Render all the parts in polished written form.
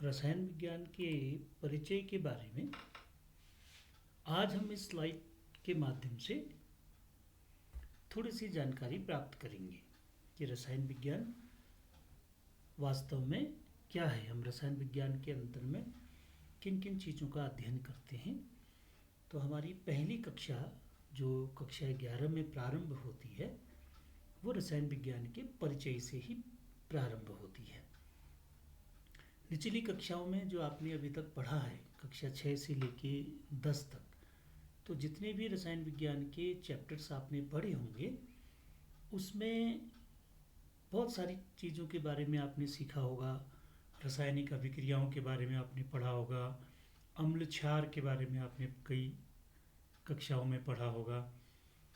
रसायन विज्ञान के परिचय के बारे में आज हम इस स्लाइड के माध्यम से थोड़ी सी जानकारी प्राप्त करेंगे कि रसायन विज्ञान वास्तव में क्या है। हम रसायन विज्ञान के अंदर में किन किन चीज़ों का अध्ययन करते हैं। तो हमारी पहली कक्षा जो कक्षा 11 में प्रारंभ होती है वो रसायन विज्ञान के परिचय से ही प्रारंभ होती है। निचली कक्षाओं में जो आपने अभी तक पढ़ा है कक्षा 6 से लेके 10 तक, तो जितने भी रसायन विज्ञान के चैप्टर्स आपने पढ़े होंगे उसमें बहुत सारी चीज़ों के बारे में आपने सीखा होगा। रासायनिक अभिक्रियाओं के बारे में आपने पढ़ा होगा, अम्ल क्षार के बारे में आपने कई कक्षाओं में पढ़ा होगा।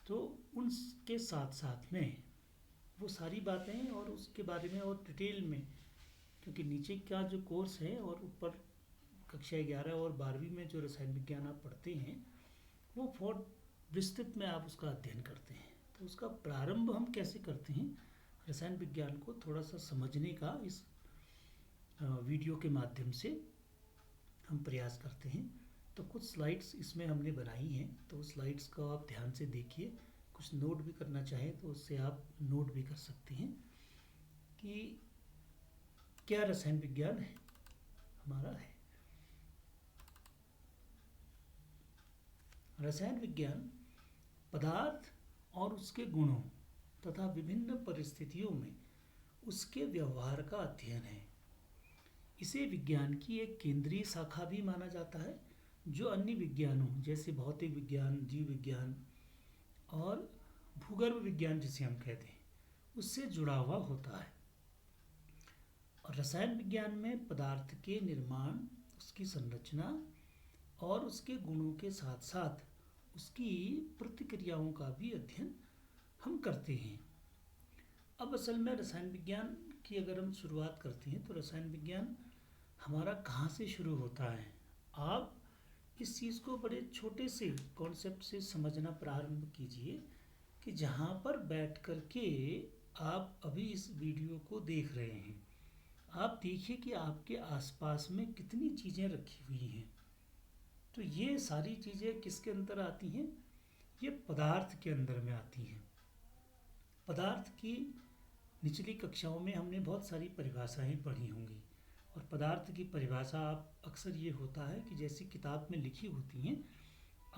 तो उनके साथ साथ में वो सारी बातें और उसके बारे में और डिटेल में, क्योंकि नीचे का जो कोर्स है और ऊपर कक्षा 11 और 12वीं में जो रसायन विज्ञान आप पढ़ते हैं वो बहुत विस्तृत में आप उसका अध्ययन करते हैं। तो उसका प्रारंभ हम कैसे करते हैं, रसायन विज्ञान को थोड़ा सा समझने का इस वीडियो के माध्यम से हम प्रयास करते हैं। तो कुछ स्लाइड्स इसमें हमने बनाई हैं, तो उस स्लाइड्स को आप ध्यान से देखिए। कुछ नोट भी करना चाहें तो उससे आप नोट भी कर सकते हैं कि क्या रसायन विज्ञान है हमारा है। रसायन विज्ञान पदार्थ और उसके गुणों तथा विभिन्न परिस्थितियों में उसके व्यवहार का अध्ययन है। इसे विज्ञान की एक केंद्रीय शाखा भी माना जाता है जो अन्य विज्ञानों जैसे भौतिक विज्ञान, जीव विज्ञान और भूगर्भ विज्ञान जिसे हम कहते हैं उससे जुड़ा हुआ होता है। और रसायन विज्ञान में पदार्थ के निर्माण, उसकी संरचना और उसके गुणों के साथ साथ उसकी प्रतिक्रियाओं का भी अध्ययन हम करते हैं। अब असल में रसायन विज्ञान की अगर हम शुरुआत करते हैं तो रसायन विज्ञान हमारा कहाँ से शुरू होता है। आप इस चीज़ को बड़े छोटे से कॉन्सेप्ट से समझना प्रारंभ कीजिए कि जहाँ पर बैठ कर के आप अभी इस वीडियो को देख रहे हैं, आप देखिए कि आपके आसपास में कितनी चीज़ें रखी हुई हैं। तो ये सारी चीज़ें किसके अंदर आती हैं, ये पदार्थ के अंदर में आती हैं। पदार्थ की निचली कक्षाओं में हमने बहुत सारी परिभाषाएं पढ़ी होंगी और पदार्थ की परिभाषा आप अक्सर ये होता है कि जैसी किताब में लिखी होती हैं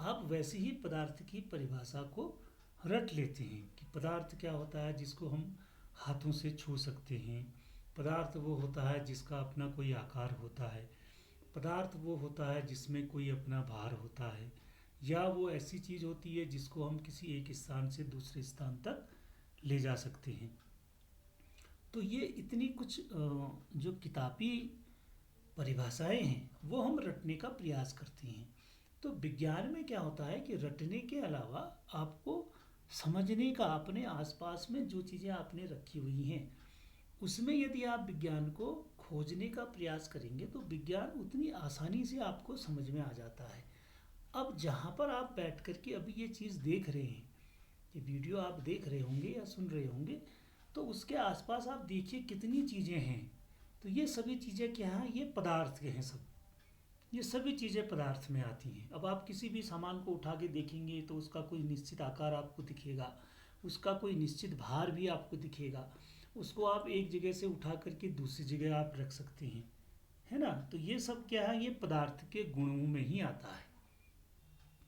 आप वैसे ही पदार्थ की परिभाषा को रट लेते हैं कि पदार्थ क्या होता है जिसको हम हाथों से छू सकते हैं। पदार्थ वो होता है जिसका अपना कोई आकार होता है। पदार्थ वो होता है जिसमें कोई अपना भार होता है, या वो ऐसी चीज़ होती है जिसको हम किसी एक स्थान से दूसरे स्थान तक ले जा सकते हैं। तो ये इतनी कुछ जो किताबी परिभाषाएं हैं वो हम रटने का प्रयास करते हैं। तो विज्ञान में क्या होता है कि रटने के अलावा आपको समझने का, अपने आसपास में जो चीज़ें आपने रखी हुई हैं उसमें यदि आप विज्ञान को खोजने का प्रयास करेंगे तो विज्ञान उतनी आसानी से आपको समझ में आ जाता है। अब जहाँ पर आप बैठ कर के अभी ये चीज़ देख रहे हैं, ये वीडियो आप देख रहे होंगे या सुन रहे होंगे, तो उसके आसपास आप देखिए कितनी चीज़ें हैं। तो ये सभी चीज़ें क्या हैं, ये पदार्थ के हैं सब। ये सभी चीज़ें पदार्थ में आती हैं। अब आप किसी भी सामान को उठा के देखेंगे तो उसका कोई निश्चित आकार आपको दिखेगा, उसका कोई निश्चित भार भी आपको दिखेगा। उसको आप एक जगह से उठा करके दूसरी जगह आप रख सकते हैं, है ना। तो ये सब क्या है, ये पदार्थ के गुणों में ही आता है।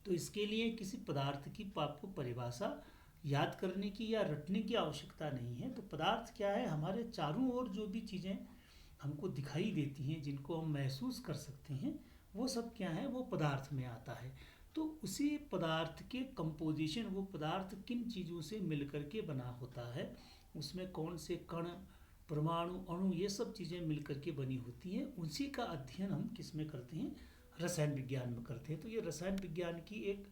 तो इसके लिए किसी पदार्थ की आपको परिभाषा याद करने की या रटने की आवश्यकता नहीं है। तो पदार्थ क्या है, हमारे चारों ओर जो भी चीज़ें हमको दिखाई देती हैं, जिनको हम महसूस कर सकते हैं, वो सब क्या है, वो पदार्थ में आता है। तो उसी पदार्थ के कंपोजिशन, वो पदार्थ किन चीज़ों से मिलकर के बना होता है, उसमें कौन से कण, परमाणु, अणु, ये सब चीज़ें मिलकर के बनी होती हैं, उसी का अध्ययन हम किस में करते हैं, रसायन विज्ञान में करते हैं। तो ये रसायन विज्ञान की एक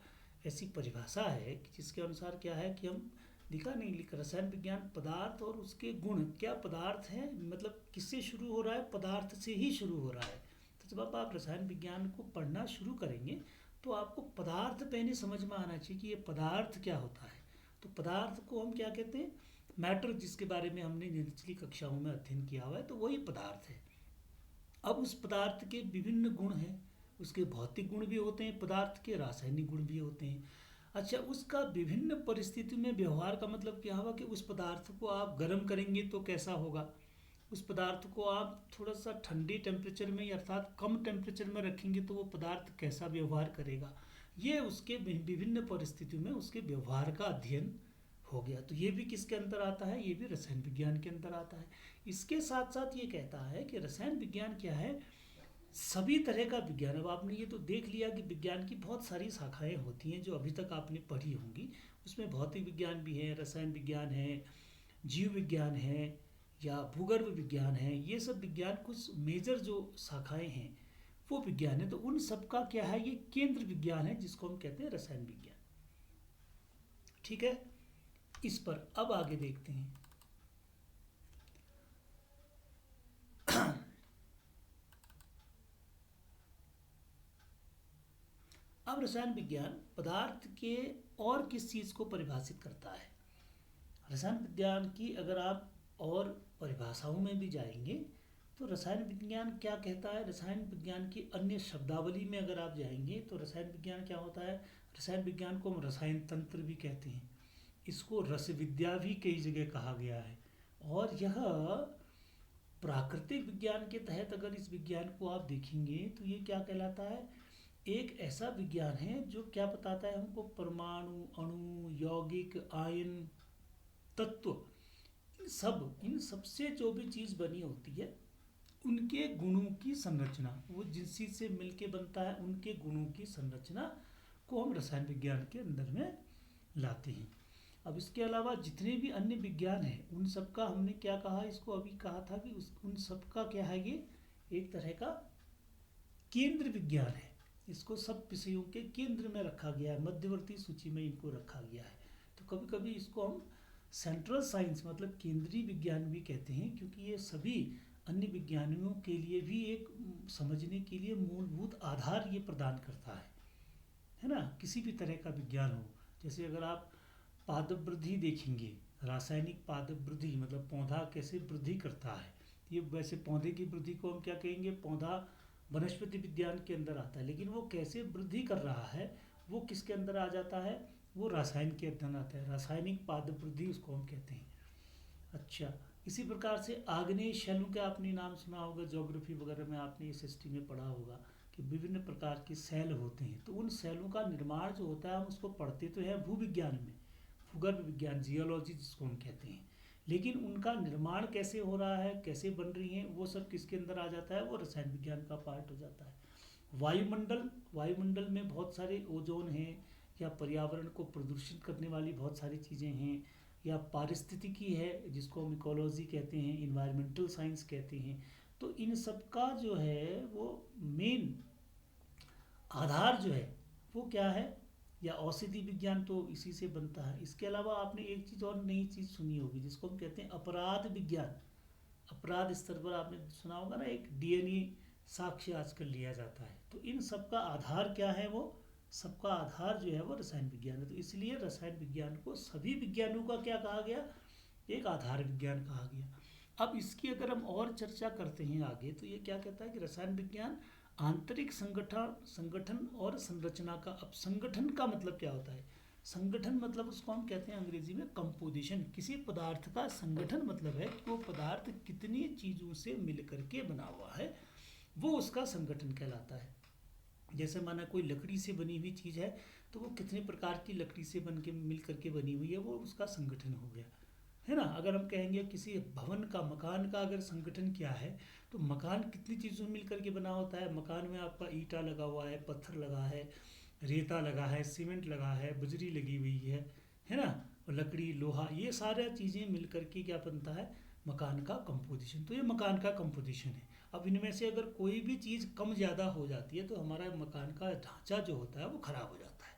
ऐसी परिभाषा है कि जिसके अनुसार क्या है कि हम लिखा नहीं लिखा, रसायन विज्ञान पदार्थ और उसके गुण, क्या पदार्थ है, मतलब किससे शुरू हो रहा है, पदार्थ से ही शुरू हो रहा है। तो जब आप रसायन विज्ञान को पढ़ना शुरू करेंगे तो आपको पदार्थ पहले समझ में आना चाहिए कि ये पदार्थ क्या होता है। तो पदार्थ को हम क्या कहते हैं, मैटर, जिसके बारे में हमने निचली कक्षाओं में अध्ययन किया हुआ है, तो वही पदार्थ है। अब उस पदार्थ के विभिन्न गुण हैं, उसके भौतिक गुण भी होते हैं, पदार्थ के रासायनिक गुण भी होते हैं। अच्छा, उसका विभिन्न परिस्थितियों में व्यवहार का मतलब क्या हुआ कि उस पदार्थ को आप गर्म करेंगे तो कैसा होगा, उस पदार्थ को आप थोड़ा सा ठंडे टेम्परेचर में अर्थात कम टेम्परेचर में रखेंगे तो वो पदार्थ कैसा व्यवहार करेगा। ये उसके विभिन्न परिस्थितियों में उसके व्यवहार का अध्ययन हो गया। तो ये भी किसके अंदर आता है, ये भी रसायन विज्ञान के अंदर आता है। इसके साथ साथ ये कहता है कि रसायन विज्ञान क्या है, सभी तरह का विज्ञान। अब आपने ये तो देख लिया कि विज्ञान की बहुत सारी शाखाएं होती हैं जो अभी तक आपने पढ़ी होंगी। उसमें भौतिक विज्ञान भी है, रसायन विज्ञान है, जीव विज्ञान है, या भूगर्भ विज्ञान है। ये सब विज्ञान कुछ मेजर जो शाखाएं हैं वो विज्ञान है। तो उन सब का क्या है, ये केंद्र विज्ञान है जिसको हम कहते हैं रसायन विज्ञान। ठीक है, इस पर अब आगे देखते हैं। अब रसायन विज्ञान पदार्थ के और किस चीज़ को परिभाषित करता है। रसायन विज्ञान की अगर आप और परिभाषाओं में भी जाएंगे तो रसायन विज्ञान क्या कहता है, रसायन विज्ञान की अन्य शब्दावली में अगर आप जाएंगे तो रसायन विज्ञान क्या होता है, रसायन विज्ञान को हम रसायन तंत्र भी कहते हैं, इसको रस विद्या भी कई जगह कहा गया है। और यह प्राकृतिक विज्ञान के तहत अगर इस विज्ञान को आप देखेंगे तो ये क्या कहलाता है, एक ऐसा विज्ञान है जो क्या बताता है हमको, परमाणु, अणु, यौगिक, आयन, तत्व, इन सबसे जो भी चीज़ बनी होती है उनके गुणों की संरचना, वो जिस चीज़ से मिलके बनता है उनके गुणों की संरचना को हम रसायन विज्ञान के अंदर में लाते हैं। अब इसके अलावा जितने भी अन्य विज्ञान हैं उन सब का हमने क्या कहा, इसको अभी कहा था कि उन सब का क्या है, ये एक तरह का केंद्र विज्ञान है। इसको सब विषयों के केंद्र में रखा गया है, मध्यवर्ती सूची में इनको रखा गया है। तो कभी कभी इसको हम सेंट्रल साइंस मतलब केंद्रीय विज्ञान भी कहते हैं, क्योंकि ये सभी अन्य विज्ञानियों के लिए भी एक समझने के लिए मूलभूत आधार ये प्रदान करता है ना। किसी भी तरह का विज्ञान हो, जैसे अगर आप पादप वृद्धि देखेंगे, रासायनिक पादप वृद्धि मतलब पौधा कैसे वृद्धि करता है, ये वैसे पौधे की वृद्धि को हम क्या कहेंगे, पौधा वनस्पति विज्ञान के अंदर आता है, लेकिन वो कैसे वृद्धि कर रहा है वो किसके अंदर आ जाता है, वो रसायन के अंदर आता है, रासायनिक पादप वृद्धि उसको हम कहते हैं। अच्छा, इसी प्रकार से आग्नेय शैलों का आपने नाम सुना होगा, ज्योग्राफी वगैरह में आपने इस हिस्ट्री में पढ़ा होगा कि विभिन्न प्रकार के सेल होते हैं। तो उन सेलों का निर्माण जो होता है हम उसको पढ़ते तो हैं भूविज्ञान में, भूगर्भ विज्ञान, जियोलॉजी जिसको हम कहते हैं, लेकिन उनका निर्माण कैसे हो रहा है, कैसे बन रही हैं, वो सब किसके अंदर आ जाता है, वो रसायन विज्ञान का पार्ट हो जाता है। वायुमंडल में बहुत सारे ओजोन हैं, या पर्यावरण को प्रदूषित करने वाली बहुत सारी चीज़ें हैं, या पारिस्थितिकी है जिसको हम इकोलॉजी कहते हैं, इन्वायरमेंटल साइंस कहते हैं। तो इन सब का जो है वो मेन आधार जो है वो क्या है, या औषधि विज्ञान तो इसी से बनता है। इसके अलावा आपने एक चीज़ और नई चीज़ सुनी होगी जिसको हम कहते हैं अपराध विज्ञान। अपराध स्तर पर आपने सुना होगा ना, एक डीएनए साक्ष्य आजकल लिया जाता है। तो इन सब का आधार क्या है, वो सबका आधार जो है वो रसायन विज्ञान है। तो इसलिए रसायन विज्ञान को सभी विज्ञानों का क्या कहा गया, एक आधार विज्ञान कहा गया। अब इसकी अगर हम और चर्चा करते हैं आगे तो ये क्या कहता है कि रसायन विज्ञान आंतरिक संगठन और संरचना का। अब संगठन का मतलब क्या होता है, संगठन मतलब उसको हम कहते हैं अंग्रेजी में कंपोजिशन। किसी पदार्थ का संगठन मतलब है कि वो पदार्थ कितनी चीज़ों से मिल करके बना हुआ है, वो उसका संगठन कहलाता है। जैसे माना कोई लकड़ी से बनी हुई चीज़ है तो वो कितने प्रकार की लकड़ी से बन के मिल करके बनी हुई है, वो उसका संगठन हो गया, है ना। अगर हम कहेंगे किसी भवन का, मकान का अगर संगठन क्या है, तो मकान कितनी चीज़ों से मिल करके बना होता है। मकान में आपका ईंटा लगा हुआ है, पत्थर लगा है, रेता लगा है, सीमेंट लगा है, बजरी लगी हुई है ना, और लकड़ी, लोहा, ये सारा चीज़ें मिल करके क्या बनता है, मकान का कंपोजिशन। तो ये मकान का कंपोजिशन है। अब इनमें से अगर कोई भी चीज़ कम ज़्यादा हो जाती है तो हमारा मकान का ढांचा जो होता है वो ख़राब हो जाता है।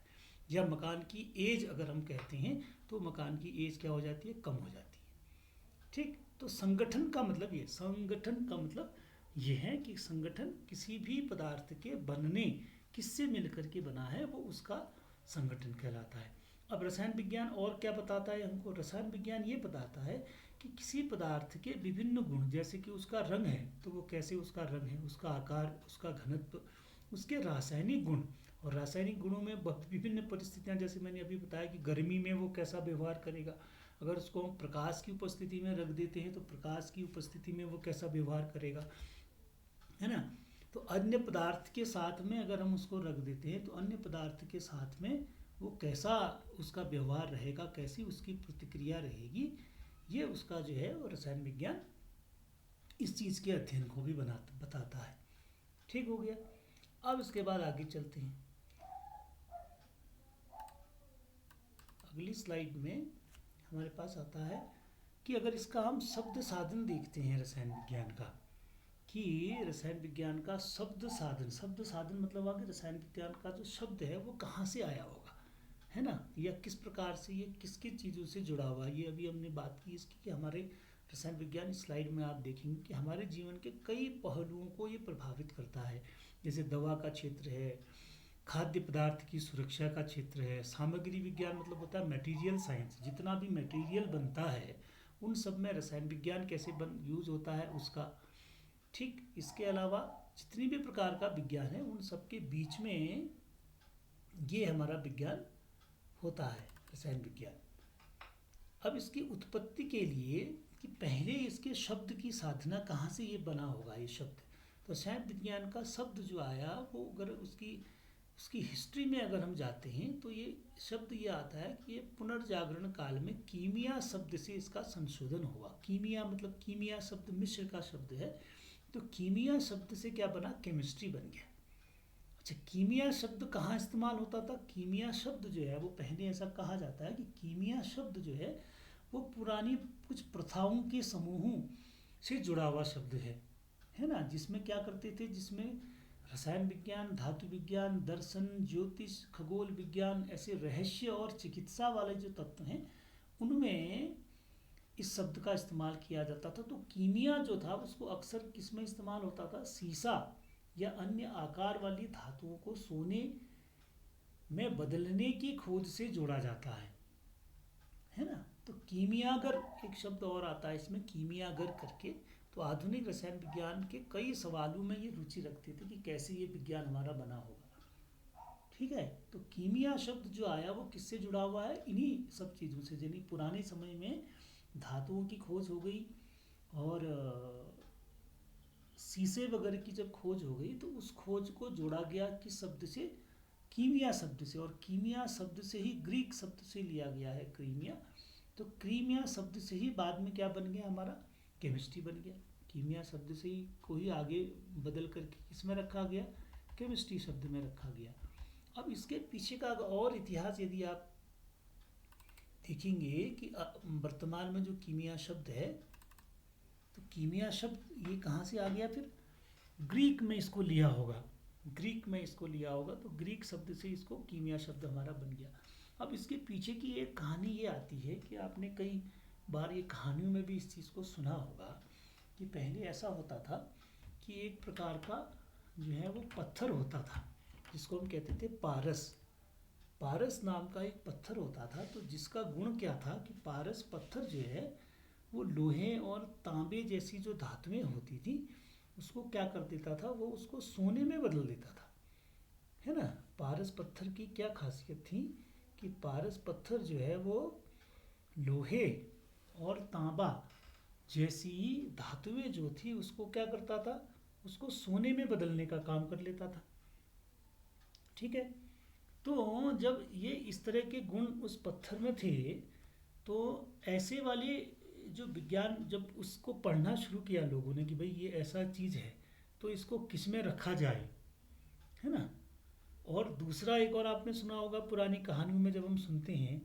या मकान की एज अगर हम कहते हैं तो मकान की एज क्या हो जाती है, कम हो जाती है। ठीक, तो संगठन का मतलब ये, संगठन का मतलब ये है कि संगठन किसी भी पदार्थ के बनने, किससे मिलकर के बना है, वो उसका संगठन कहलाता है। अब रसायन विज्ञान और क्या बताता है हमको, रसायन विज्ञान ये बताता है कि किसी पदार्थ के विभिन्न गुण, जैसे कि उसका रंग है तो वो कैसे उसका रंग है, उसका आकार, उसका घनत्व, उसके रासायनिक गुण, और रासायनिक गुणों में विभिन्न परिस्थितियां, जैसे मैंने अभी बताया कि गर्मी में वो कैसा व्यवहार करेगा, अगर उसको हम प्रकाश की उपस्थिति में रख देते हैं तो प्रकाश की उपस्थिति में वो कैसा व्यवहार करेगा, है ना। तो अन्य पदार्थ के साथ में अगर हम उसको रख देते हैं तो अन्य पदार्थ के साथ में वो कैसा उसका व्यवहार रहेगा, कैसी उसकी प्रतिक्रिया रहेगी, ये उसका जो है वो रसायन विज्ञान इस चीज़ के अध्ययन को भी बताता है। ठीक हो गया। अब इसके बाद आगे चलते हैं। अगली स्लाइड में हमारे पास आता है कि अगर इसका हम शब्द साधन देखते हैं रसायन विज्ञान का, कि रसायन विज्ञान का शब्द साधन मतलब आगे रसायन विज्ञान का जो शब्द है वो कहाँ से आया होगा, है ना, या किस प्रकार से ये किसकी चीज़ों से जुड़ा हुआ है। ये अभी हमने बात की इसकी कि हमारे रसायन विज्ञान स्लाइड में आप देखेंगे कि हमारे जीवन के कई पहलुओं को ये प्रभावित करता है। जैसे दवा का क्षेत्र है, खाद्य पदार्थ की सुरक्षा का क्षेत्र है, सामग्री विज्ञान मतलब होता है मटेरियल साइंस, जितना भी मटेरियल बनता है उन सब में रसायन विज्ञान कैसे यूज होता है उसका। ठीक, इसके अलावा जितनी भी प्रकार का विज्ञान है उन सब के बीच में ये हमारा विज्ञान होता है, रसायन विज्ञान। अब इसकी उत्पत्ति के लिए कि पहले इसके शब्द की साधना कहाँ से ये बना होगा ये शब्द, तो रसायन विज्ञान का शब्द जो आया वो अगर उसकी हिस्ट्री में अगर हम जाते हैं तो ये शब्द ये आता है कि ये पुनर्जागरण काल में कीमिया शब्द से इसका संशोधन हुआ। कीमिया मतलब कीमिया शब्द मिस्र का शब्द है, तो कीमिया शब्द से क्या बना, केमिस्ट्री बन गया। अच्छा, कीमिया शब्द कहाँ इस्तेमाल होता था, कीमिया शब्द जो है वो पहले ऐसा कहा जाता है कि कीमिया शब्द जो है वो पुरानी कुछ प्रथाओं के समूहों से जुड़ा हुआ शब्द है ना, जिसमें क्या करते थे, जिसमें रसायन विज्ञान, धातु विज्ञान, दर्शन, ज्योतिष, खगोल विज्ञान, ऐसे रहस्य और चिकित्सा वाले जो तत्व हैं उनमें इस शब्द का इस्तेमाल किया जाता था। तो कीमिया जो था उसको अक्सर किस में इस्तेमाल होता था, सीसा या अन्य आकार वाली धातुओं को सोने में बदलने की खोज से जोड़ा जाता है ना। तो कीमियागर एक शब्द और आता है इसमें, कीमियागर करके। तो आधुनिक रसायन विज्ञान के कई सवालों में ये रुचि रखते थे कि कैसे ये विज्ञान हमारा बना होगा। ठीक है, तो कीमिया शब्द जो आया वो किससे जुड़ा हुआ है, इन्हीं सब चीज़ों से। यानी पुराने समय में धातुओं की खोज हो गई और शीशे वगैरह की जब खोज हो गई तो उस खोज को जोड़ा गया किस शब्द से, कीमिया शब्द से। और कीमिया शब्द से ही ग्रीक शब्द से लिया गया है क्रीमिया, तो क्रीमिया शब्द से ही बाद में क्या बन गया हमारा, केमिस्ट्री बन गया। कीमिया शब्द से ही को ही आगे बदल करके किसमें रखा गया, केमिस्ट्री शब्द में रखा गया। अब इसके पीछे का और इतिहास यदि आप देखेंगे कि वर्तमान में जो कीमिया शब्द है, तो कीमिया शब्द ये कहाँ से आ गया, फिर ग्रीक में इसको लिया होगा, ग्रीक में इसको लिया होगा, तो ग्रीक शब्द से इसको कीमिया शब्द हमारा बन गया। अब इसके पीछे की एक कहानी ये आती है कि आपने कई बार ये कहानियों में भी इस चीज़ को सुना होगा कि पहले ऐसा होता था कि एक प्रकार का जो है वो पत्थर होता था जिसको हम कहते थे पारस। पारस नाम का एक पत्थर होता था, तो जिसका गुण क्या था कि पारस पत्थर जो है वो लोहे और तांबे जैसी जो धातुएं होती थी उसको क्या कर देता था, वो उसको सोने में बदल देता था, है ना। पारस पत्थर की क्या खासियत थी कि पारस पत्थर जो है वो लोहे और तांबा जैसी धातुएं जो थी उसको क्या करता था, उसको सोने में बदलने का काम कर लेता था। ठीक है, तो जब ये इस तरह के गुण उस पत्थर में थे तो ऐसे वाले जो विज्ञान जब उसको पढ़ना शुरू किया लोगों ने कि भाई ये ऐसा चीज़ है तो इसको किस में रखा जाए, है ना। और दूसरा एक और आपने सुना होगा पुरानी कहानियों में जब हम सुनते हैं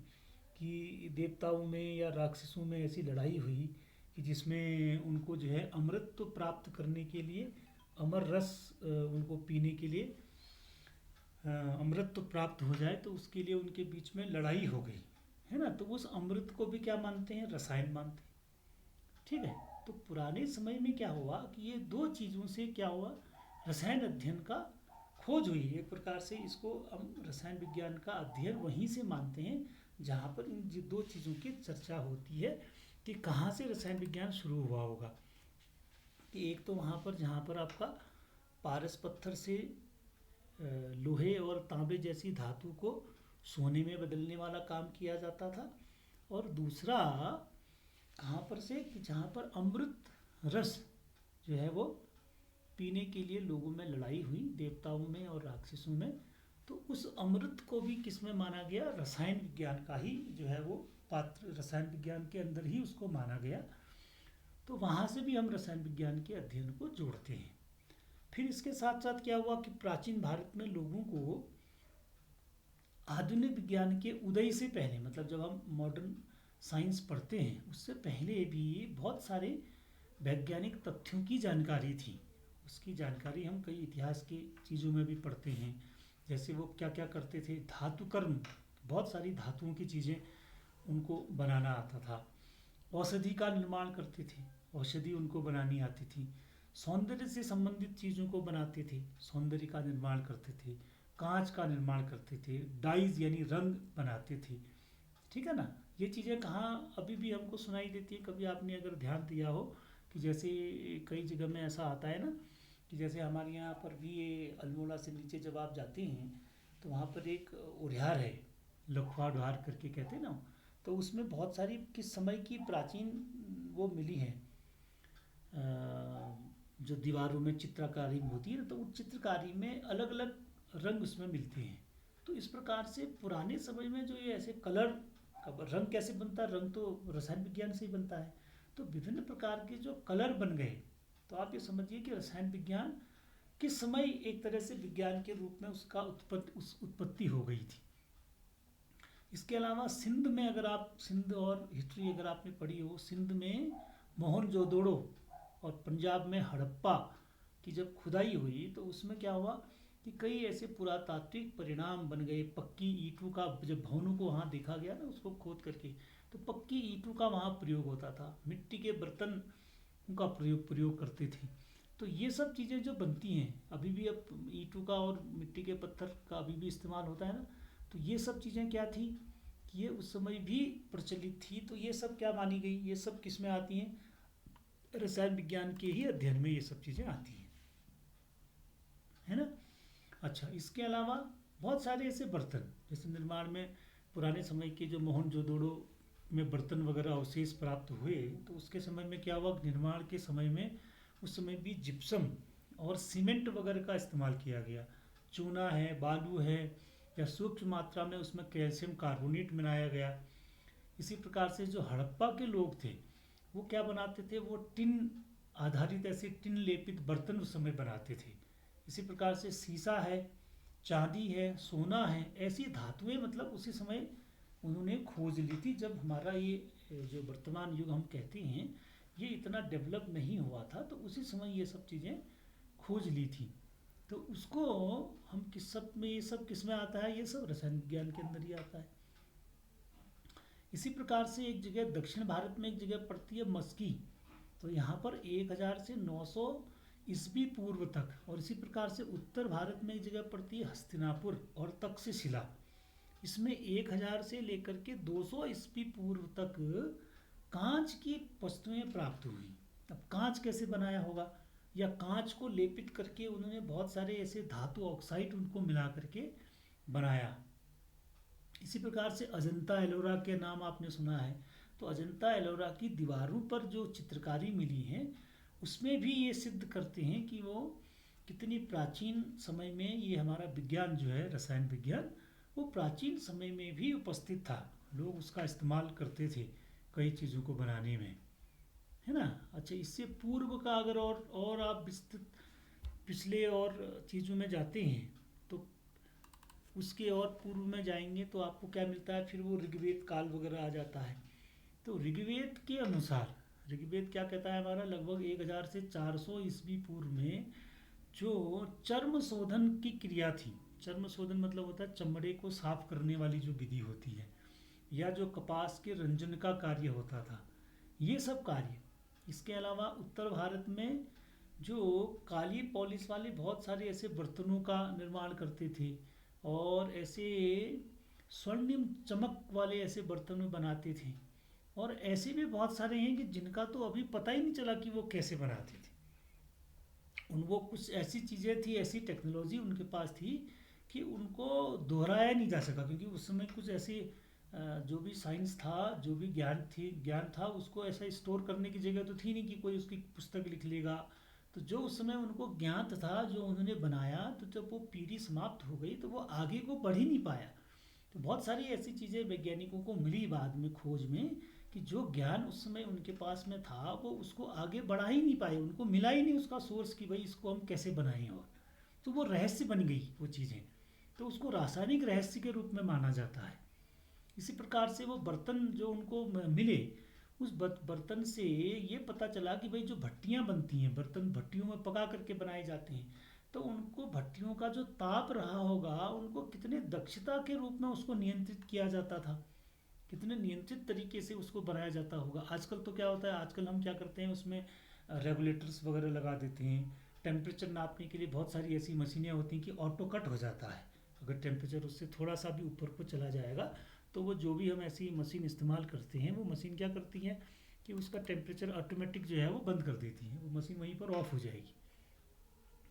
कि देवताओं में या राक्षसों में ऐसी लड़ाई हुई कि जिसमें उनको जो है अमृत प्राप्त करने के लिए, अमर रस उनको पीने के लिए अमृत तो प्राप्त हो जाए, तो उसके लिए उनके बीच में लड़ाई हो गई, है ना। तो उस अमृत को भी क्या मानते हैं, रसायन मानते हैं। ठीक है, तो पुराने समय में क्या हुआ कि ये दो चीज़ों से क्या हुआ, रसायन अध्ययन का खोज हुई। एक प्रकार से इसको हम रसायन विज्ञान का अध्ययन वहीं से मानते हैं जहाँ पर इन दो चीज़ों की चर्चा होती है, कि कहाँ से रसायन विज्ञान शुरू हुआ होगा। कि एक तो वहाँ पर जहाँ पर आपका पारस पत्थर से लोहे और तांबे जैसी धातु को सोने में बदलने वाला काम किया जाता था, और दूसरा कहाँ पर से कि जहाँ पर अमृत रस जो है वो पीने के लिए लोगों में लड़ाई हुई, देवताओं में और राक्षसों में, तो उस अमृत को भी किस में माना गया, रसायन विज्ञान का ही जो है वो पात्र, रसायन विज्ञान के अंदर ही उसको माना गया। तो वहाँ से भी हम रसायन विज्ञान के अध्ययन को जोड़ते हैं। फिर इसके साथ साथ क्या हुआ कि प्राचीन भारत में लोगों को आधुनिक विज्ञान के उदय से पहले, मतलब जब हम मॉडर्न साइंस पढ़ते हैं उससे पहले भी बहुत सारे वैज्ञानिक तथ्यों की जानकारी थी। उसकी जानकारी हम कई इतिहास के चीज़ों में भी पढ़ते हैं। जैसे वो क्या क्या करते थे, धातु कर्म, बहुत सारी धातुओं की चीज़ें उनको बनाना आता था। औषधि का निर्माण करते थे, औषधि उनको बनानी आती थी। सौंदर्य से संबंधित चीज़ों को बनाते थे, सौंदर्य का निर्माण करते थे। कांच का निर्माण करते थे, डाइज यानी रंग बनाते थे। ठीक है ना। ये चीज़ें कहाँ अभी भी हमको सुनाई देती है, कभी आपने अगर ध्यान दिया हो कि जैसे कई जगह में ऐसा आता है ना कि जैसे हमारे यहाँ पर भी ये अल्मोड़ा से नीचे जब आप जाते हैं तो वहाँ पर एक उद्यान है, लखवाड़ द्वार करके कहते हैं ना। तो उसमें बहुत सारी किस समय की प्राचीन वो मिली हैं, जो दीवारों में चित्रकारी होती है ना, तो उस चित्रकारी में अलग अलग रंग उसमें मिलते हैं। तो इस प्रकार से पुराने समय में जो ये ऐसे कलर, रंग कैसे बनता है, रंग तो रसायन विज्ञान से ही बनता है। तो विभिन्न प्रकार के जो कलर बन गए, तो आप ये समझिए कि रसायन विज्ञान किस समय एक तरह से विज्ञान के रूप में उसका उत्पत्ति हो गई थी। इसके अलावा सिंध में, अगर आप सिंध और हिस्ट्री अगर आपने पढ़ी हो, सिंध में मोहनजोदड़ो और पंजाब में हड़प्पा की जब खुदाई हुई तो उसमें क्या हुआ कि कई ऐसे पुरातात्विक परिणाम बन गए। पक्की ईंटों का, जब भवनों को वहाँ देखा गया ना उसको खोद करके, तो पक्की ईंटों का वहाँ प्रयोग होता था, मिट्टी के बर्तन का प्रयोग करते थे। तो ये सब चीज़ें जो बनती हैं अभी भी, अब ईंटों का और मिट्टी के पत्थर का अभी भी इस्तेमाल होता है ना। तो ये सब चीज़ें क्या थी कि ये उस समय भी प्रचलित थी। तो ये सब क्या मानी गई, ये सब किस में आती हैं, रसायन विज्ञान के ही अध्ययन में ये सब चीज़ें आती हैं, है ना। अच्छा, इसके अलावा बहुत सारे ऐसे बर्तन जैसे निर्माण में पुराने समय के जो मोहनजोदड़ो में बर्तन वगैरह अवशेष प्राप्त हुए, तो उसके समय में क्या हुआ, निर्माण के समय में उस समय भी जिप्सम और सीमेंट वगैरह का इस्तेमाल किया गया। चूना है, बालू है, या सूक्ष्म मात्रा में उसमें कैल्शियम कार्बोनेट मिलाया गया। इसी प्रकार से जो हड़प्पा के लोग थे वो क्या बनाते थे, वो टिन आधारित ऐसे टिन लेपित बर्तन उस समय बनाते थे। इसी प्रकार से शीशा है, चांदी है, सोना है, ऐसी धातुएं मतलब उसी समय उन्होंने खोज ली थी। जब हमारा ये जो वर्तमान युग हम कहते हैं ये इतना डेवलप नहीं हुआ था, तो उसी समय ये सब चीज़ें खोज ली थी। तो उसको हम किस सब में, ये सब किस में आता है, ये सब रसायन विज्ञान के अंदर ही आता है। इसी प्रकार से एक जगह दक्षिण भारत में एक जगह पड़ती है मस्की, तो यहाँ पर 1000 से 900 ईस्वी पूर्व तक, और इसी प्रकार से उत्तर भारत में एक जगह पड़ती है हस्तिनापुर और तक्षशिला, इसमें 1000 से लेकर के 200 ईस्वी पूर्व तक कांच की वस्तुएं प्राप्त हुई। अब कांच कैसे बनाया होगा, या कांच को लेपित करके उन्होंने बहुत सारे ऐसे धातु ऑक्साइड उनको मिला करके बनाया। इसी प्रकार से अजंता एलोरा के नाम आपने सुना है, तो अजंता एलोरा की दीवारों पर जो चित्रकारी मिली है उसमें भी ये सिद्ध करते हैं कि वो कितनी प्राचीन समय में ये हमारा विज्ञान जो है रसायन विज्ञान, वो प्राचीन समय में भी उपस्थित था। लोग उसका इस्तेमाल करते थे कई चीज़ों को बनाने में, है ना। अच्छा, इससे पूर्व का अगर और आप विस्तृत पिछले और चीज़ों में जाते हैं तो उसके और पूर्व में जाएंगे तो आपको क्या मिलता है, फिर वो ऋग्वेद काल वगैरह आ जाता है। तो ऋग्वेद के अनुसार, ऋग्वेद क्या कहता है हमारा, लगभग 1000 से 400 ईस्वी पूर्व में जो चर्म शोधन की क्रिया थी, चर्म शोधन मतलब होता है चमड़े को साफ करने वाली जो विधि होती है, या जो कपास के रंजन का कार्य होता था, ये सब कार्य। इसके अलावा उत्तर भारत में जो काली पॉलिश वाले बहुत सारे ऐसे बर्तनों का निर्माण करते थे, और ऐसे स्वर्णिम चमक वाले ऐसे बर्तन बनाते थे। और ऐसे भी बहुत सारे हैं कि जिनका तो अभी पता ही नहीं चला कि वो कैसे बनाते थे। वो कुछ ऐसी चीज़ें थी, ऐसी टेक्नोलॉजी उनके पास थी कि उनको दोहराया नहीं जा सका, क्योंकि उस समय कुछ ऐसी जो भी साइंस था, जो भी ज्ञान था, उसको ऐसा स्टोर करने की जगह तो थी नहीं कि कोई उसकी पुस्तक लिख लेगा। तो जो उस समय उनको ज्ञात था, जो उन्होंने बनाया, तो जब वो पीढ़ी समाप्त हो गई तो वो आगे को बढ़ ही नहीं पाया। तो बहुत सारी ऐसी चीज़ें वैज्ञानिकों को मिली बाद में खोज में कि जो ज्ञान उस समय उनके पास में था वो उसको आगे बढ़ा ही नहीं पाए, उनको मिला ही नहीं उसका सोर्स कि भाई इसको हम कैसे बनाएं। और तो वो रहस्य बन गई वो चीज़ें, तो उसको रासायनिक रहस्य के रूप में माना जाता है। इसी प्रकार से वो बर्तन जो उनको मिले, उस बर्तन से ये पता चला कि भाई जो भट्टियाँ बनती हैं, बर्तन भट्टियों में पका करके बनाए जाते हैं, तो उनको भट्टियों का जो ताप रहा होगा, उनको कितने दक्षता के रूप में उसको नियंत्रित किया जाता था, कितने नियंत्रित तरीके से उसको बनाया जाता होगा। आजकल तो क्या होता है, आजकल हम क्या करते हैं, उसमें रेगुलेटर्स वगैरह लगा देते हैं। टेम्परेचर नापने के लिए बहुत सारी ऐसी मशीनें होती हैं कि ऑटो कट हो जाता है। अगर टेम्परेचर उससे थोड़ा सा भी ऊपर को चला जाएगा तो वो जो भी हम ऐसी मशीन इस्तेमाल करते हैं, वो मशीन क्या करती है कि उसका टेम्परेचर ऑटोमेटिक जो है वो बंद कर देती है, वो मशीन वहीं पर ऑफ हो जाएगी,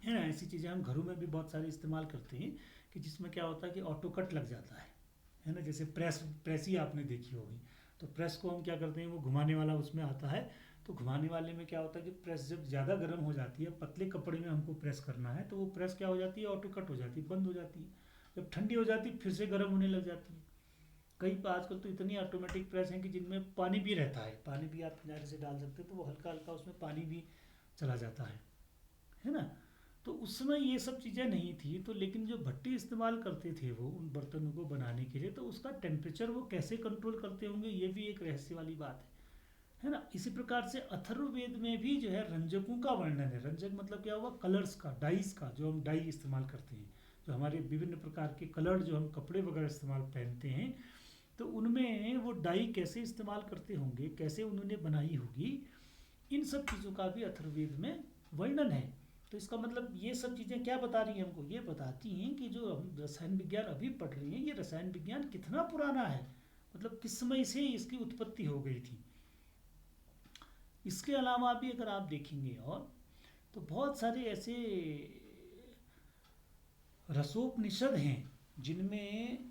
है ना। ऐसी चीज़ें हम घरों में भी बहुत सारी इस्तेमाल करते हैं कि जिसमें क्या होता है कि ऑटो कट लग जाता है ना। जैसे प्रेस ही आपने देखी होगी, तो प्रेस को हम क्या करते हैं, वो घुमाने वाला उसमें आता है। तो घुमाने वाले में क्या होता है कि प्रेस जब ज़्यादा गर्म हो जाती है, पतले कपड़े में हमको प्रेस करना है, तो वो प्रेस क्या हो जाती है, ऑटो कट हो जाती है, बंद हो जाती है। जब ठंडी हो जाती है फिर से गर्म होने लग जाती है। कई आजकल तो इतनी ऑटोमेटिक प्रेस हैं कि जिनमें पानी भी रहता है, पानी भी आप किनारे से डाल सकते हो, तो वो हल्का हल्का उसमें पानी भी चला जाता है ना। तो उस समय ये सब चीज़ें नहीं थी, तो लेकिन जो भट्टी इस्तेमाल करते थे वो उन बर्तनों को बनाने के लिए, तो उसका टेम्परेचर वो कैसे कंट्रोल करते होंगे, ये भी एक रहस्य वाली बात है ना। इसी प्रकार से अथर्ववेद में भी जो है रंजकों का वर्णन है। रंजक मतलब क्या हुआ, कलर्स का, डाइस का, जो हम डाई इस्तेमाल करते हैं, जो हमारे विभिन्न प्रकार के कलर जो हम कपड़े वगैरह इस्तेमाल पहनते हैं, तो उनमें वो डाई कैसे इस्तेमाल करते होंगे, कैसे उन्होंने बनाई होगी, इन सब चीज़ों का भी अथर्ववेद में वर्णन है। तो इसका मतलब ये सब चीज़ें क्या बता रही हैं हमको, ये बताती हैं कि जो हम रसायन विज्ञान अभी पढ़ रहे हैं, ये रसायन विज्ञान कितना पुराना है, मतलब किस समय से इसकी उत्पत्ति हो गई थी। इसके अलावा भी अगर आप देखेंगे और तो बहुत सारे ऐसे रसोपनिषद हैं जिनमें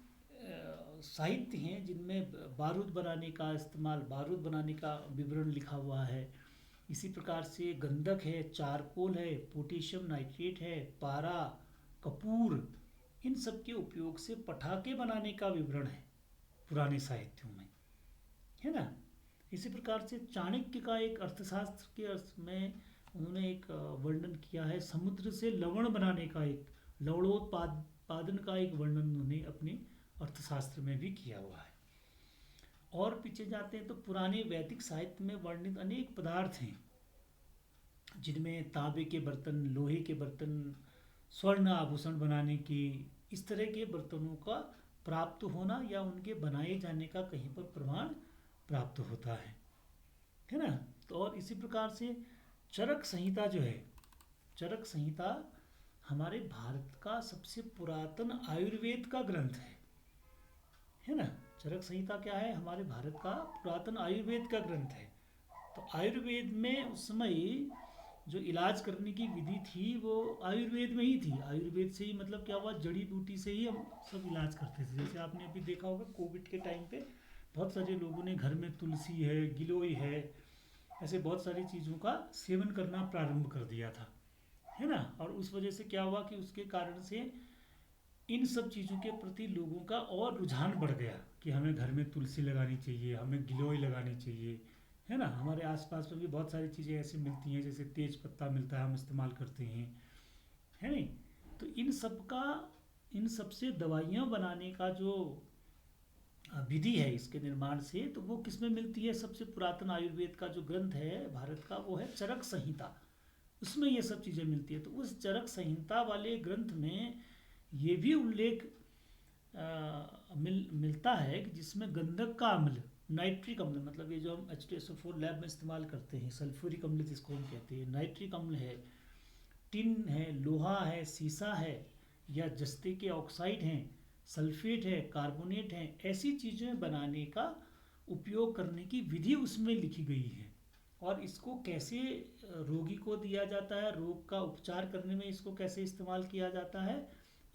साहित्य हैं, जिनमें बारूद बनाने का इस्तेमाल, बारूद बनाने का विवरण लिखा हुआ है। इसी प्रकार से गंधक है, चारकोल है, पोटेशियम नाइट्रेट है, पारा, कपूर, इन सब के उपयोग से पटाखे बनाने का विवरण है पुराने साहित्यों में, है ना। इसी प्रकार से चाणक्य का एक अर्थशास्त्र के अर्थ में उन्होंने एक वर्णन किया है, समुद्र से लवण बनाने का, एक लवणोत्पादन का एक वर्णन उन्होंने अपने अर्थशास्त्र में भी किया हुआ है। और पीछे जाते हैं तो पुराने वैदिक साहित्य में वर्णित अनेक पदार्थ हैं, जिनमें तांबे के बर्तन, लोहे के बर्तन, स्वर्ण आभूषण बनाने की, इस तरह के बर्तनों का प्राप्त होना या उनके बनाए जाने का कहीं पर प्रमाण प्राप्त होता है ना। तो और इसी प्रकार से चरक संहिता जो है, चरक संहिता हमारे भारत का सबसे पुरातन आयुर्वेद का ग्रंथ है ना। चरक संहिता क्या है, हमारे भारत का पुरातन आयुर्वेद का ग्रंथ है। तो आयुर्वेद में उस समय जो इलाज करने की विधि थी वो आयुर्वेद में ही थी। आयुर्वेद से ही मतलब क्या हुआ, जड़ी बूटी से ही हम सब इलाज करते थे। जैसे आपने अभी देखा होगा कोविड के टाइम पे बहुत सारे लोगों ने घर में तुलसी है, गिलोय है, ऐसे बहुत सारी चीज़ों का सेवन करना प्रारंभ कर दिया था, है ना। और उस वजह से क्या हुआ कि उसके कारण से इन सब चीज़ों के प्रति लोगों का और रुझान बढ़ गया कि हमें घर में तुलसी लगानी चाहिए, हमें गिलोय लगानी चाहिए, है ना। हमारे आसपास में भी बहुत सारी चीज़ें ऐसी मिलती हैं, जैसे तेज पत्ता मिलता है, हम इस्तेमाल करते हैं, है नहीं। तो इन सब से दवाइयाँ बनाने का जो विधि है इसके निर्माण से, तो वो किस में मिलती है, सबसे पुरातन आयुर्वेद का जो ग्रंथ है भारत का, वो है चरक संहिता। उसमें ये सब चीज़ें मिलती है। तो उस चरक संहिता वाले ग्रंथ में ये भी उल्लेख मिलता है कि जिसमें गंधक का अम्ल, नाइट्रिक अम्ल, मतलब ये जो हम H2SO4 लैब में इस्तेमाल करते हैं, सल्फ्यूरिक अम्ल जिसको हम कहते हैं, नाइट्रिक अम्ल है, टिन है, लोहा है, सीसा है, या जस्ते के ऑक्साइड हैं, सल्फेट है, कार्बोनेट है, ऐसी चीज़ें बनाने का उपयोग करने की विधि उसमें लिखी गई है, और इसको कैसे रोगी को दिया जाता है, रोग का उपचार करने में इसको कैसे इस्तेमाल किया जाता है,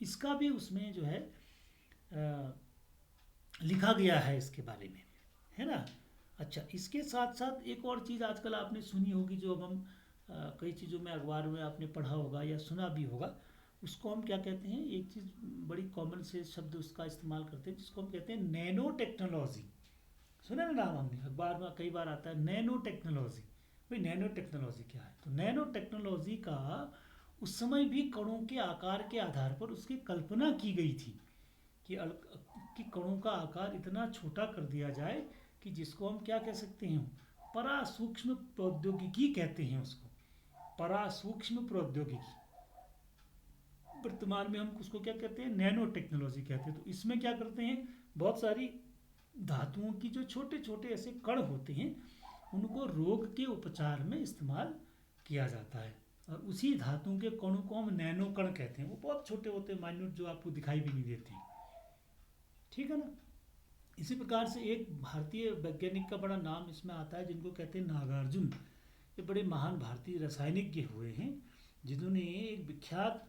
इसका भी उसमें जो है अ, लिखा गया है इसके बारे में, है ना। अच्छा, इसके साथ साथ एक और चीज़ आजकल आपने सुनी होगी, जो अब हम कई चीज़ों में अखबार में आपने पढ़ा होगा या सुना भी होगा, उसको हम क्या कहते हैं, एक चीज़ बड़ी कॉमन से शब्द उसका इस्तेमाल करते हैं जिसको हम कहते हैं नैनो टेक्नोलॉजी। सुना ना नाम हमने, अखबार में कई बार आता है नैनो टेक्नोलॉजी। भाई नैनो टेक्नोलॉजी क्या है? तो नैनो टेक्नोलॉजी का उस समय भी कणों के आकार के आधार पर उसकी कल्पना की गई थी कि कि कणों का आकार इतना छोटा कर दिया जाए कि जिसको हम क्या कह सकते हैं, परा सूक्ष्म प्रौद्योगिकी कहते हैं उसको, परा सूक्ष्म प्रौद्योगिकी। वर्तमान में हम उसको क्या कहते हैं, नैनो टेक्नोलॉजी कहते हैं। तो इसमें क्या करते हैं, बहुत सारी धातुओं की जो छोटे छोटे ऐसे कण होते हैं उनको रोग के उपचार में इस्तेमाल किया जाता है, और उसी धातुओं के कणों को हम नैनो कण कहते हैं। वो बहुत छोटे होते हैं, माइन्यूट, जो आपको दिखाई भी नहीं देते हैं, ठीक है ना। इसी प्रकार से एक भारतीय वैज्ञानिक का बड़ा नाम इसमें आता है जिनको कहते हैं नागार्जुन। ये बड़े महान भारतीय रासायनिज्ञ हुए हैं जिन्होंने एक विख्यात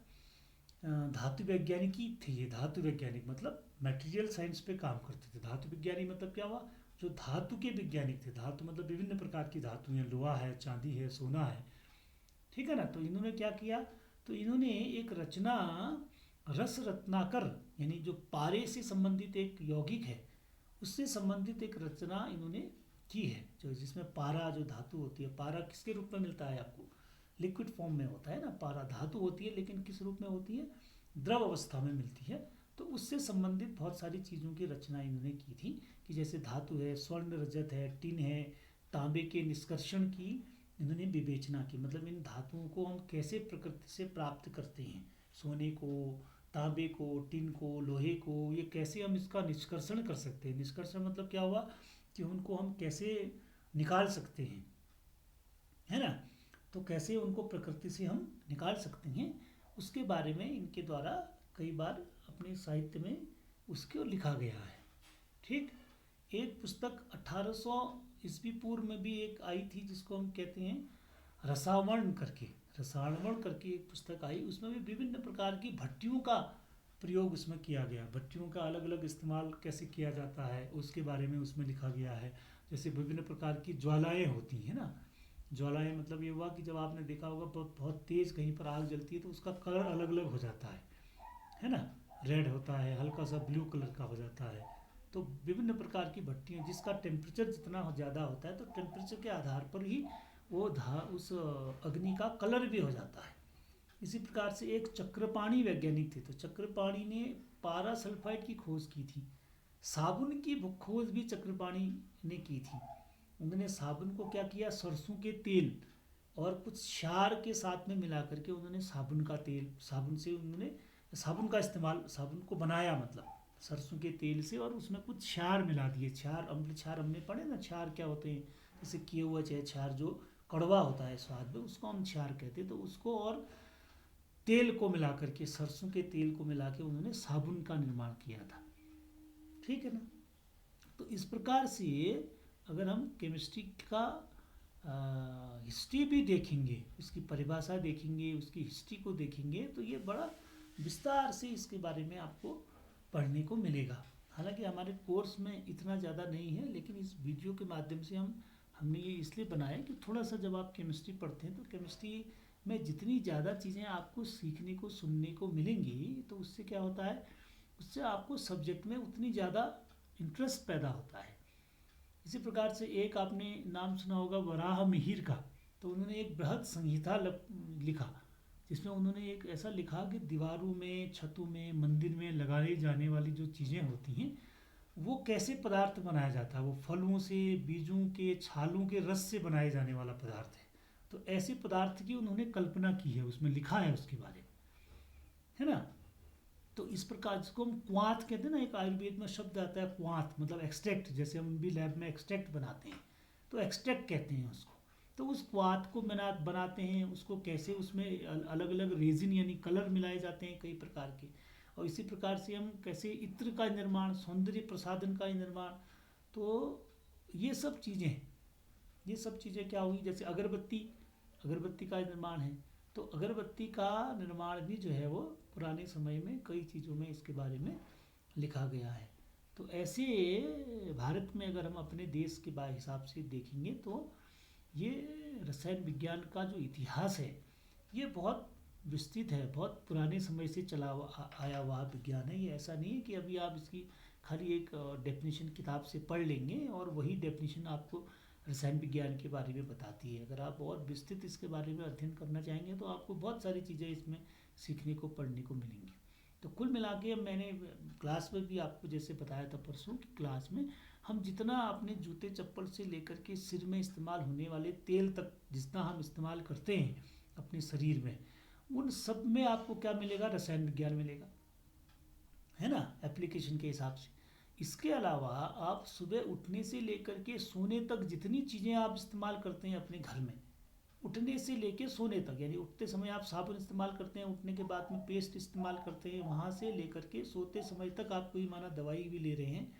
धातु वैज्ञानिकी थे। ये धातु वैज्ञानिक मतलब मटेरियल साइंस पे काम करते थे। धातु विज्ञानी मतलब क्या हुआ, जो धातु के वैज्ञानिक थे। धातु मतलब विभिन्न प्रकार की धातु हैं, लोहा है, चांदी है, सोना है, ठीक है ना। तो इन्होंने क्या किया, तो इन्होंने एक रचना रस रत्नाकर, यानी जो पारे से संबंधित एक यौगिक है उससे संबंधित एक रचना इन्होंने की है, जो जिसमें पारा जो धातु होती है, पारा किसके रूप में मिलता है आपको, लिक्विड फॉर्म में होता है ना। पारा धातु होती है लेकिन किस रूप में होती है, द्रव अवस्था में मिलती है। तो उससे संबंधित बहुत सारी चीज़ों की रचना इन्होंने की थी, कि जैसे धातु है, स्वर्ण रजत है, टिन है, तांबे के निष्कर्षण की इन्होंने विवेचना की। मतलब इन धातुओं को हम कैसे प्रकृति से प्राप्त करते हैं, सोने को, तांबे को, टिन को, लोहे को, ये कैसे हम इसका निष्कर्षण कर सकते हैं। निष्कर्षण मतलब क्या हुआ कि उनको हम कैसे निकाल सकते हैं, है ना। तो कैसे उनको प्रकृति से हम निकाल सकते हैं, उसके बारे में इनके द्वारा कई बार अपने साहित्य में उसको लिखा गया है, ठीक। एक पुस्तक 1800 ईस्वी पूर्व में भी एक आई थी जिसको हम कहते हैं रसावण करके, रसावण करके एक पुस्तक आई। उसमें भी विभिन्न प्रकार की भट्टियों का प्रयोग उसमें किया गया, भट्टियों का अलग अलग इस्तेमाल कैसे किया जाता है उसके बारे में उसमें लिखा गया है। जैसे विभिन्न प्रकार की ज्वालाएँ होती हैं ना, ज्वालाएँ मतलब ये हुआ कि जब आपने देखा होगा बहुत बहुत तेज़ कहीं पर आग जलती है तो उसका कलर अलग अलग हो जाता है ना। रेड होता है, हल्का सा ब्लू कलर का हो जाता है। तो विभिन्न प्रकार की भट्टियाँ, जिसका टेम्परेचर जितना ज़्यादा होता है तो टेम्परेचर के आधार पर ही वो उस अग्नि का कलर भी हो जाता है। इसी प्रकार से एक चक्रपाणी वैज्ञानिक थे, तो चक्रपाणी ने पारा सल्फाइड की खोज की थी। साबुन की खोज भी चक्रपाणी ने की थी। उन्होंने साबुन को क्या किया, सरसों के तेल और कुछ क्षार के साथ में मिला करके उन्होंने साबुन का तेल, साबुन से उन्होंने साबुन का इस्तेमाल, साबुन को बनाया मतलब सरसों के तेल से, और उसमें कुछ क्षार मिला दिए। क्षार, अम्ल क्षार हमने पढ़े ना, क्षार क्या होते हैं, जैसे किए हुआ चाहे क्षार जो कड़वा होता है स्वाद में, उसको हम क्षार कहते हैं। तो उसको और तेल को मिला करके, सरसों के तेल को मिला के उन्होंने साबुन का निर्माण किया था, ठीक है ना। तो इस प्रकार से अगर हम केमिस्ट्री का हिस्ट्री भी देखेंगे, उसकी परिभाषा देखेंगे, उसकी हिस्ट्री को देखेंगे, तो ये बड़ा विस्तार से इसके बारे में आपको पढ़ने को मिलेगा। हालांकि हमारे कोर्स में इतना ज़्यादा नहीं है, लेकिन इस वीडियो के माध्यम से हमने ये इसलिए बनाया कि थोड़ा सा जब आप केमिस्ट्री पढ़ते हैं तो केमिस्ट्री में जितनी ज़्यादा चीज़ें आपको सीखने को, सुनने को मिलेंगी, तो उससे क्या होता है, उससे आपको सब्जेक्ट में उतनी ज़्यादा इंटरेस्ट पैदा होता है। इसी प्रकार से एक आपने नाम सुना होगा वराह मिहिर का। तो उन्होंने एक बृहद संहिता लिखा, जिसमें उन्होंने एक ऐसा लिखा कि दीवारों में, छतों में, मंदिर में लगाई जाने वाली जो चीज़ें होती हैं वो कैसे पदार्थ बनाया जाता है। वो फलों से, बीजों के छालों के रस से बनाए जाने वाला पदार्थ है। तो ऐसे पदार्थ की उन्होंने कल्पना की है, उसमें लिखा है उसके बारे में, है ना। तो इस प्रकार जिसको हम क्वाथ कहते हैं ना, एक आयुर्वेद में शब्द आता है क्वाथ, मतलब एक्सट्रैक्ट। जैसे हम भी लैब में एक्सट्रैक्ट बनाते हैं तो एक्सट्रैक्ट कहते हैं उसको। तो उस क्वाथ को बनाते हैं, उसको कैसे उसमें अलग अलग रेजिन यानी कलर मिलाए जाते हैं कई प्रकार के। और इसी प्रकार से हम कैसे इत्र का निर्माण, सौंदर्य प्रसाधन का निर्माण, तो ये सब चीज़ें क्या हुई, जैसे अगरबत्ती का निर्माण है, तो अगरबत्ती का निर्माण भी जो है वो पुराने समय में कई चीज़ों में इसके बारे में लिखा गया है। तो ऐसे भारत में अगर हम अपने देश के हिसाब से देखेंगे तो ये रसायन विज्ञान का जो इतिहास है ये बहुत विस्तृत है, बहुत पुराने समय से आया हुआ विज्ञान है। ये ऐसा नहीं है कि अभी आप इसकी खाली एक डेफिनेशन किताब से पढ़ लेंगे और वही डेफिनेशन आपको रसायन विज्ञान के बारे में बताती है। अगर आप और विस्तृत इसके बारे में अध्ययन करना चाहेंगे तो आपको बहुत सारी चीज़ें इसमें सीखने को पढ़ने को मिलेंगी। तो कुल मिला के मैंने क्लास में भी आपको जैसे बताया था परसों की क्लास में, हम जितना अपने जूते चप्पल से लेकर के सिर में इस्तेमाल होने वाले तेल तक जितना हम इस्तेमाल करते हैं अपने शरीर में, उन सब में आपको क्या मिलेगा, रसायन विज्ञान मिलेगा, है ना, एप्लीकेशन के हिसाब से। इसके अलावा आप सुबह उठने से लेकर के सोने तक जितनी चीज़ें आप इस्तेमाल करते हैं अपने घर में, उठने से लेके सोने तक, यानी उठते समय आप साबुन इस्तेमाल करते हैं, उठने के बाद में पेस्ट इस्तेमाल करते हैं, वहाँ से लेकर के सोते समय तक आप कोई माना दवाई भी ले रहे हैं,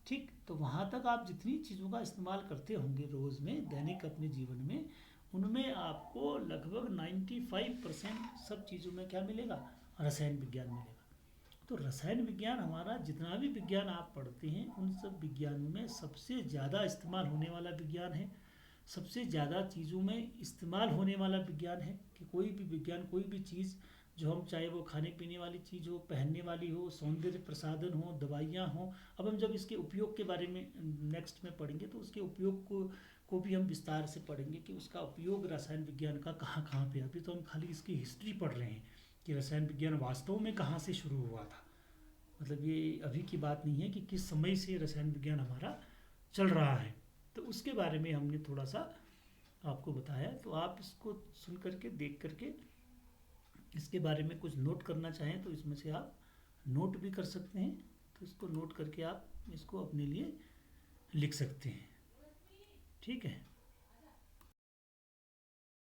ठीक, तो वहाँ तक आप जितनी चीज़ों का इस्तेमाल करते होंगे रोज़ में दैनिक अपने जीवन में, उनमें आपको लगभग 95% सब चीज़ों में क्या मिलेगा, रसायन विज्ञान मिलेगा। तो रसायन विज्ञान हमारा जितना भी विज्ञान आप पढ़ते हैं उन सब विज्ञानों में सबसे ज़्यादा इस्तेमाल होने वाला विज्ञान है, सबसे ज़्यादा चीज़ों में इस्तेमाल होने वाला विज्ञान है। कि कोई भी विज्ञान, कोई भी चीज़ जो हम चाहे वो खाने पीने वाली चीज़ हो, पहनने वाली हो, सौंदर्य प्रसाधन हो, दवाइयाँ हो, अब हम जब इसके उपयोग के बारे में नेक्स्ट में पढ़ेंगे तो उसके उपयोग को भी हम विस्तार से पढ़ेंगे कि उसका उपयोग रसायन विज्ञान का कहाँ कहाँ पे। अभी तो हम खाली इसकी हिस्ट्री पढ़ रहे हैं कि रसायन विज्ञान वास्तव में कहाँ से शुरू हुआ था, मतलब ये अभी की बात नहीं है कि किस समय से रसायन विज्ञान हमारा चल रहा है। तो उसके बारे में हमने थोड़ा सा आपको बताया, तो आप इसको सुन करके देख करके इसके बारे में कुछ नोट करना चाहें तो इसमें से आप नोट भी कर सकते हैं। तो इसको नोट करके आप इसको अपने लिए लिख सकते हैं, ठीक है।